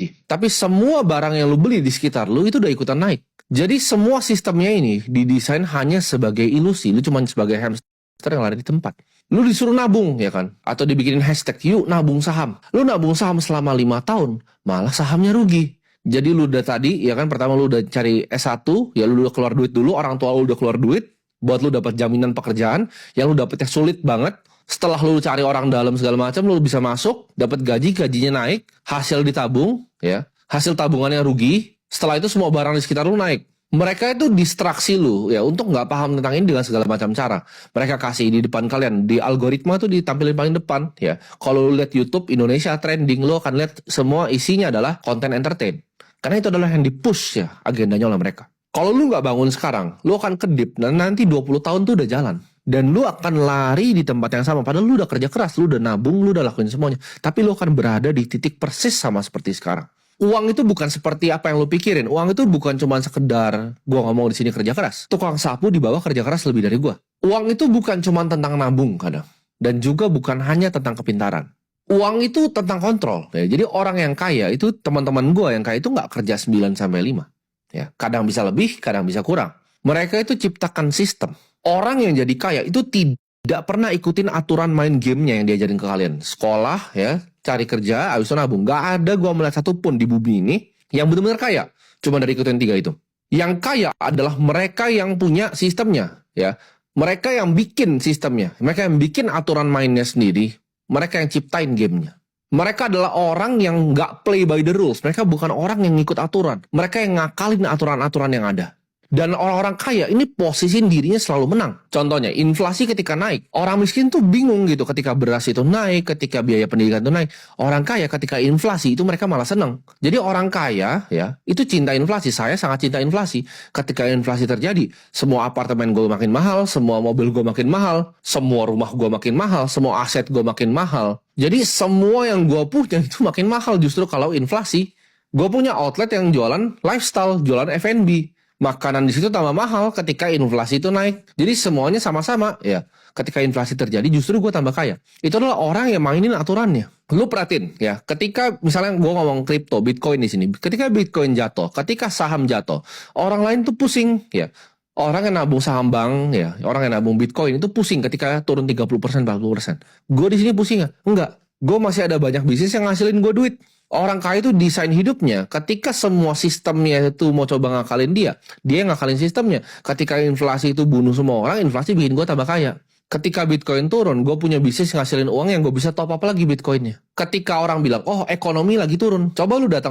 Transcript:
Tapi semua barang yang lu beli di sekitar lu itu udah ikutan naik. Jadi semua sistemnya ini didesain hanya sebagai ilusi. Lu cuma sebagai hamster yang lari di tempat. Lu disuruh nabung, ya kan? Atau dibikinin hashtag, yuk nabung saham. Lu nabung saham selama 5 tahun, malah sahamnya rugi. Jadi lu udah tadi, ya kan, pertama lu udah cari S1, ya lu udah keluar duit dulu, orang tua lu udah keluar duit, buat lu dapat jaminan pekerjaan, yang lu dapetnya sulit banget. Setelah lu cari orang dalam segala macam, lu bisa masuk, dapat gaji, gajinya naik, hasil ditabung, ya, hasil tabungannya rugi. Setelah itu semua barang di sekitar lu naik. Mereka itu distraksi lu, ya, untuk nggak paham tentang ini dengan segala macam cara. Mereka kasih di depan kalian, di algoritma tuh ditampilin paling depan, ya. Kalau lu lihat YouTube Indonesia trending, lu akan lihat semua isinya adalah konten entertain. Karena itu adalah yang di-push, ya, agendanya oleh mereka. Kalau lu nggak bangun sekarang, lu akan kedip, dan nanti 20 tahun tuh udah jalan. Dan lu akan lari di tempat yang sama. Padahal lu udah kerja keras, lu udah nabung, lu udah lakuin semuanya. Tapi lu akan berada di titik persis sama seperti sekarang. Uang itu bukan seperti apa yang lu pikirin. Uang itu bukan cuma sekedar gua ngomong di sini kerja keras. Tukang sapu di bawah kerja keras lebih dari gua. Uang itu bukan cuma tentang nabung kadang. Dan juga bukan hanya tentang kepintaran. Uang itu tentang kontrol. Ya, jadi orang yang kaya itu, teman-teman gua yang kaya itu nggak kerja 9 sampai 5. Ya, kadang bisa lebih, kadang bisa kurang. Mereka itu ciptakan sistem. Orang yang jadi kaya itu tidak pernah ikutin aturan main gamenya yang diajarin ke kalian. Sekolah, ya, cari kerja, habis itu nabung. Gak ada gua melihat satupun di bumi ini yang benar-benar kaya. Cuma dari ikutin 3 itu. Yang kaya adalah mereka yang punya sistemnya, ya. Mereka yang bikin sistemnya. Mereka yang bikin aturan mainnya sendiri. Mereka yang ciptain gamenya. Mereka adalah orang yang nggak play by the rules. Mereka bukan orang yang ngikut aturan. Mereka yang ngakalin aturan-aturan yang ada. Dan orang-orang kaya ini posisiin dirinya selalu menang. Contohnya, inflasi ketika naik. Orang miskin tuh bingung gitu ketika beras itu naik, ketika biaya pendidikan itu naik. Orang kaya ketika inflasi itu mereka malah senang. Jadi orang kaya, ya, itu cinta inflasi. Saya sangat cinta inflasi. Ketika inflasi terjadi, semua apartemen gue makin mahal, semua mobil gue makin mahal, semua rumah gue makin mahal, semua aset gue makin mahal. Jadi semua yang gue punya itu makin mahal justru kalau inflasi. Gue punya outlet yang jualan lifestyle, jualan F&B. Makanan di situ tambah mahal ketika inflasi itu naik. Jadi semuanya sama-sama, ya. Ketika inflasi terjadi justru gue tambah kaya. Itu adalah orang yang mainin aturannya. Lu perhatiin, ya. Ketika misalnya gue ngomong kripto, Bitcoin di sini. Ketika Bitcoin jatuh, ketika saham jatuh, orang lain tuh pusing, ya. Orang yang nabung saham bank, ya, orang yang nabung Bitcoin itu pusing ketika turun 30%, 40%. Gue di sini pusing nggak? Enggak. Gue masih ada banyak bisnis yang ngasilin gue duit. Orang kaya itu desain hidupnya. Ketika semua sistemnya itu mau coba ngakalin dia ngakalin sistemnya. Ketika inflasi itu bunuh semua orang, inflasi bikin gue tambah kaya. Ketika Bitcoin turun, gue punya bisnis ngasilin uang yang gue bisa top up lagi Bitcoinnya. Ketika orang bilang, oh ekonomi lagi turun, coba lu datang